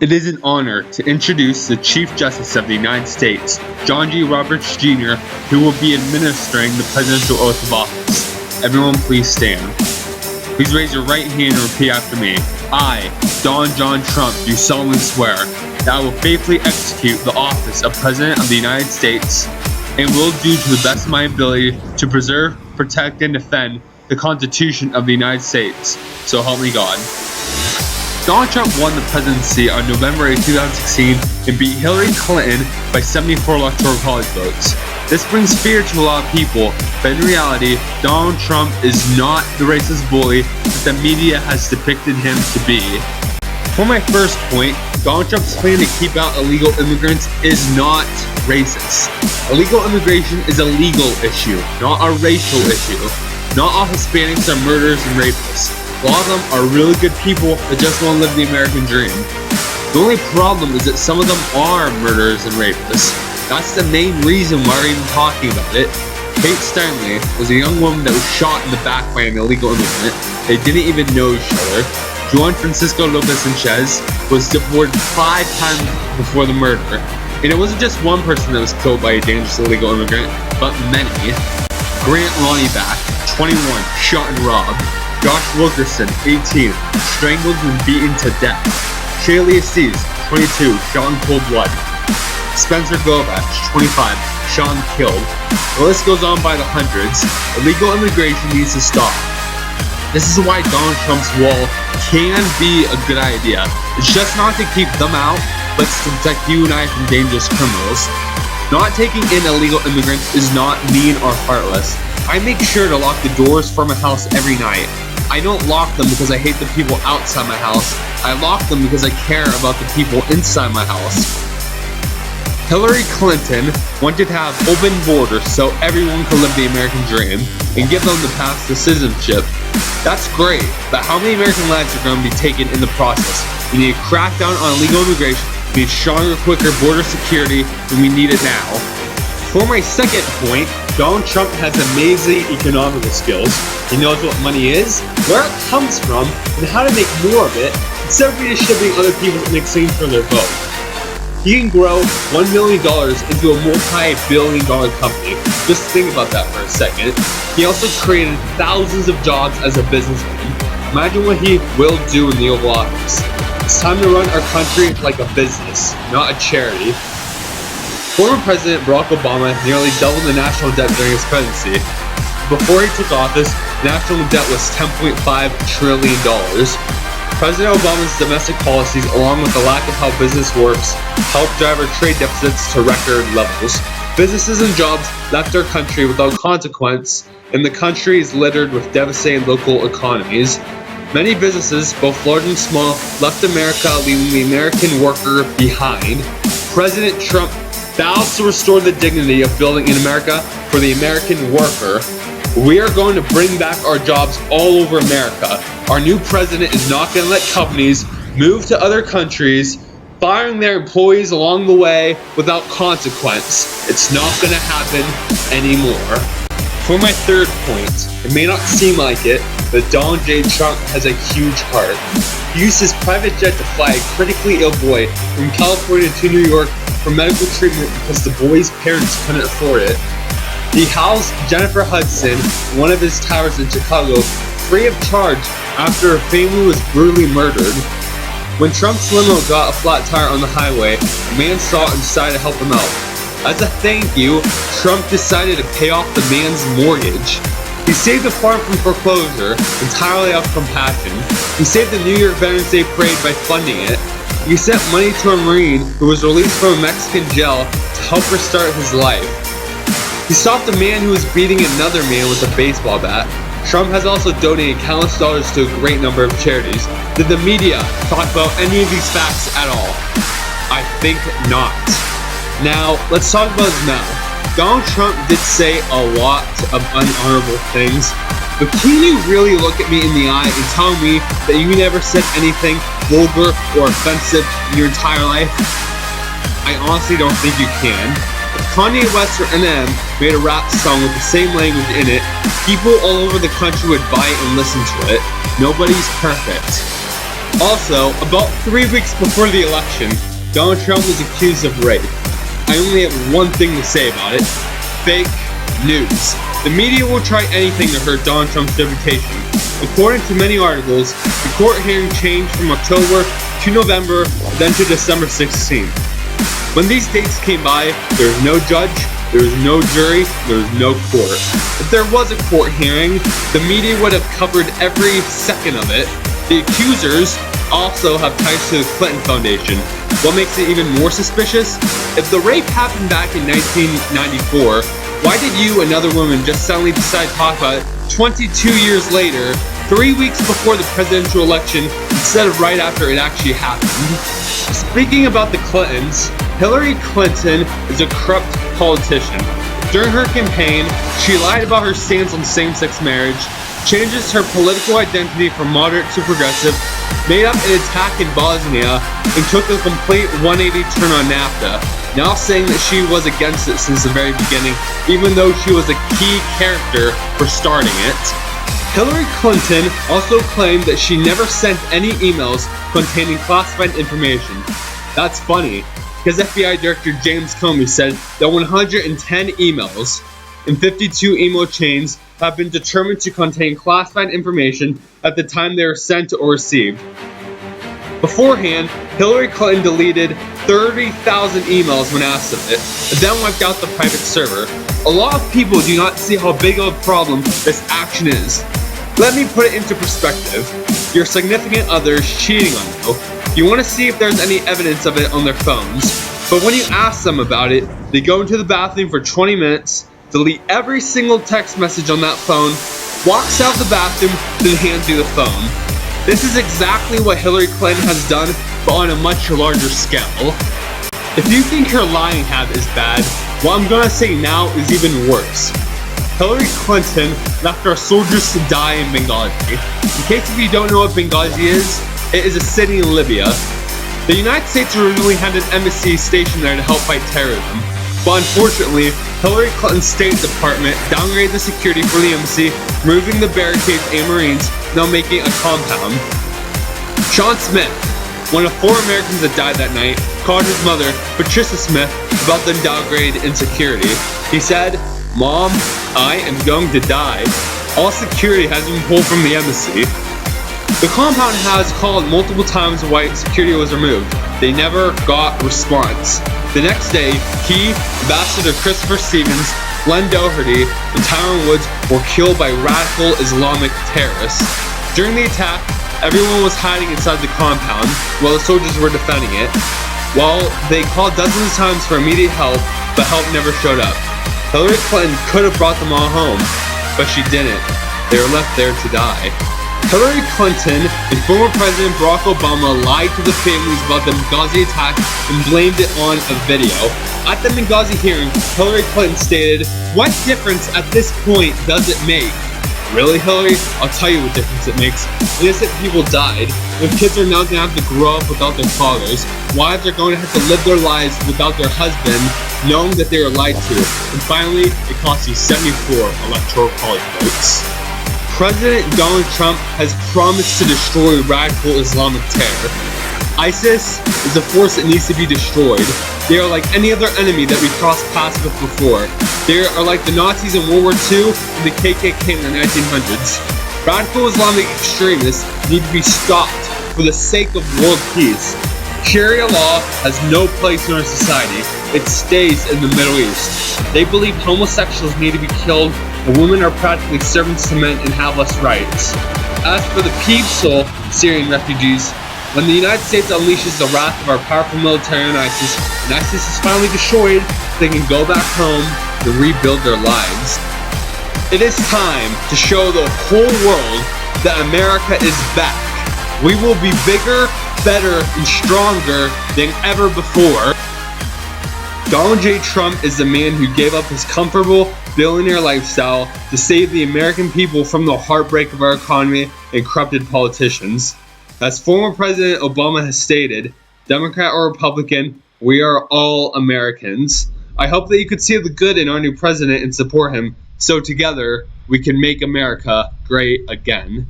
It is an honor to introduce the Chief Justice of the United States, John G. Roberts Jr., who will be administering the presidential oath of office. Everyone please stand. Please raise your right hand and repeat after me. I, Donald John Trump, do solemnly swear that I will faithfully execute the office of President of the United States and will do to the best of my ability to preserve, protect, and defend the Constitution of the United States. So help me God. Donald Trump won the presidency on November 8, 2016 and beat Hillary Clinton by 74 electoral college votes. This brings fear to a lot of people, but in reality, Donald Trump is not the racist bully that the media has depicted him to be. For my first point, Donald Trump's plan to keep out illegal immigrants is not racist. Illegal immigration is a legal issue, not a racial issue. Not all Hispanics are murderers and rapists. A lot of them are really good people that just want to live the American dream. The only problem is that some of them are murderers and rapists. That's the main reason why we're even talking about it. Kate Steinle was a young woman that was shot in the back by an illegal immigrant. They didn't even know each other. Juan Francisco Lopez Sanchez was deported 5 times before the murder. And it wasn't just one person that was killed by a dangerous illegal immigrant, but many. Grant Ronnebeck, 21, shot and robbed. Josh Wilkerson, 18, strangled and beaten to death. Shaylee Assis, 22, shot in cold blood. Spencer Govach, 25, shot and killed. The list goes on by the hundreds. Illegal immigration needs to stop. This is why Donald Trump's wall can be a good idea. It's just not to keep them out, but to protect you and I from dangerous criminals. Not taking in illegal immigrants is not mean or heartless. I make sure to lock the doors for my house every night. I don't lock them because I hate the people outside my house. I lock them because I care about the people inside my house. Hillary Clinton wanted to have open borders so everyone could live the American dream and give them the path to citizenship. That's great, but how many American lives are going to be taken in the process? We need to crack down on illegal immigration. We need stronger, quicker border security, and we need it now. For my second point, Donald Trump has amazing economical skills. He knows what money is, where it comes from, and how to make more of it, instead of redistributing other people in exchange for their vote. He can grow $1 million into a multi-billion-dollar company. Just think about that for a second. He also created thousands of jobs as a businessman. Imagine what he will do in the Oval Office. It's time to run our country like a business, not a charity. Former President Barack Obama nearly doubled the national debt during his presidency. Before he took office, national debt was $10.5 trillion. President Obama's domestic policies, along with the lack of how business works, helped drive our trade deficits to record levels. Businesses and jobs left our country without consequence, and the country is littered with devastating local economies. Many businesses, both large and small, left America, leaving the American worker behind. President Trump vows to restore the dignity of building in America for the American worker. We are going to bring back our jobs all over America. Our new president is not going to let companies move to other countries, firing their employees along the way without consequence. It's not going to happen anymore. For my third point, it may not seem like it, but Donald J. Trump has a huge heart. He used his private jet to fly a critically ill boy from California to New York for medical treatment because the boy's parents couldn't afford it. He housed Jennifer Hudson in one of his towers in Chicago free of charge after her family was brutally murdered. When Trump's limo got a flat tire on the highway, a man saw it and decided to help him out. As a thank you, Trump decided to pay off the man's mortgage. He saved the farm from foreclosure entirely out of compassion. He saved the New York Veterans Day Parade by funding it. He sent money to a Marine who was released from a Mexican jail to help restart his life. He stopped a man who was beating another man with a baseball bat. Trump has also donated countless dollars to a great number of charities. Did the media talk about any of these facts at all? I think not. Now, let's talk about his mouth. Donald Trump did say a lot of unhonorable things, but can you really look at me in the eye and tell me that you never said anything vulgar or offensive in your entire life? I honestly don't think you can. If Kanye West or Eminem made a rap song with the same language in it, people all over the country would buy it and listen to it. Nobody's perfect. Also, about 3 weeks before the election, Donald Trump was accused of rape. I only have one thing to say about it: fake news. The media will try anything to hurt Donald Trump's reputation. According to many articles, the court hearing changed from October to November, then to December 16th. When these dates came by, there was no judge, there was no jury, there was no court. If there was a court hearing, the media would have covered every second of it. The accusers also have ties to the Clinton Foundation. What makes it even more suspicious? If the rape happened back in 1994, why did you, another woman, just suddenly decide to talk about it 22 years later, 3 weeks before the presidential election, instead of right after it actually happened? Speaking about the Clintons, Hillary Clinton is a corrupt politician. During her campaign, she lied about her stance on same-sex marriage, changes her political identity from moderate to progressive, made up an attack in Bosnia, and took a complete 180 turn on NAFTA, now saying that she was against it since the very beginning, even though she was a key character for starting it. Hillary Clinton also claimed that she never sent any emails containing classified information. That's funny, because FBI Director James Comey said that 110 emails and 52 email chains have been determined to contain classified information at the time they were sent or received. Beforehand, Hillary Clinton deleted 30,000 emails when asked of it, and then wiped out the private server. A lot of people do not see how big of a problem this action is. Let me put it into perspective. Your significant other is cheating on you. You want to see if there's any evidence of it on their phones, but when you ask them about it, they go into the bathroom for 20 minutes, delete every single text message on that phone, walks out the bathroom, then hands you the phone. This is exactly what Hillary Clinton has done, but on a much larger scale. If you think her lying habit is bad, what I'm gonna say now is even worse. Hillary Clinton left our soldiers to die in Benghazi. In case if you don't know what Benghazi is, it is a city in Libya. The United States originally had an embassy stationed there to help fight terrorism, but unfortunately, Hillary Clinton's State Department downgraded the security for the embassy, removing the barricades and Marines, now making a compound. Sean Smith, one of 4 Americans that died that night, called his mother, Patricia Smith, about the downgraded insecurity. He said, "Mom, I am going to die. All security has been pulled from the embassy." The compound has called multiple times while security was removed. They never got a response. The next day, he, Ambassador Christopher Stevens, Glenn Doherty, and Tyron Woods were killed by radical Islamic terrorists. During the attack, everyone was hiding inside the compound while the soldiers were defending it. While they called dozens of times for immediate help, but help never showed up. Hillary Clinton could have brought them all home, but she didn't. They were left there to die. Hillary Clinton and former President Barack Obama lied to the families about the Benghazi attack and blamed it on a video. At the Benghazi hearing, Hillary Clinton stated, "What difference at this point does it make?" Really, Hillary? I'll tell you what difference it makes. Innocent people died. If kids are now going to have to grow up without their fathers, wives are going to have to live their lives without their husband, knowing that they were lied to. And finally, it costs you 74 electoral college votes. President Donald Trump has promised to destroy radical Islamic terror. ISIS is a force that needs to be destroyed. They are like any other enemy that we crossed paths with before. They are like the Nazis in World War II and the KKK in the 1900s. Radical Islamic extremists need to be stopped for the sake of world peace. Sharia law has no place in our society. It stays in the Middle East. They believe homosexuals need to be killed, and women are practically servants to men and have less rights. As for the peaceful Syrian refugees, when the United States unleashes the wrath of our powerful military on ISIS, and ISIS is finally destroyed, they can go back home and rebuild their lives. It is time to show the whole world that America is back. We will be bigger, better, and stronger than ever before. Donald J. Trump is the man who gave up his comfortable billionaire lifestyle to save the American people from the heartbreak of our economy and corrupted politicians. As former President Obama has stated, Democrat or Republican, we are all Americans. I hope that you could see the good in our new president and support him, so together we can make America great again.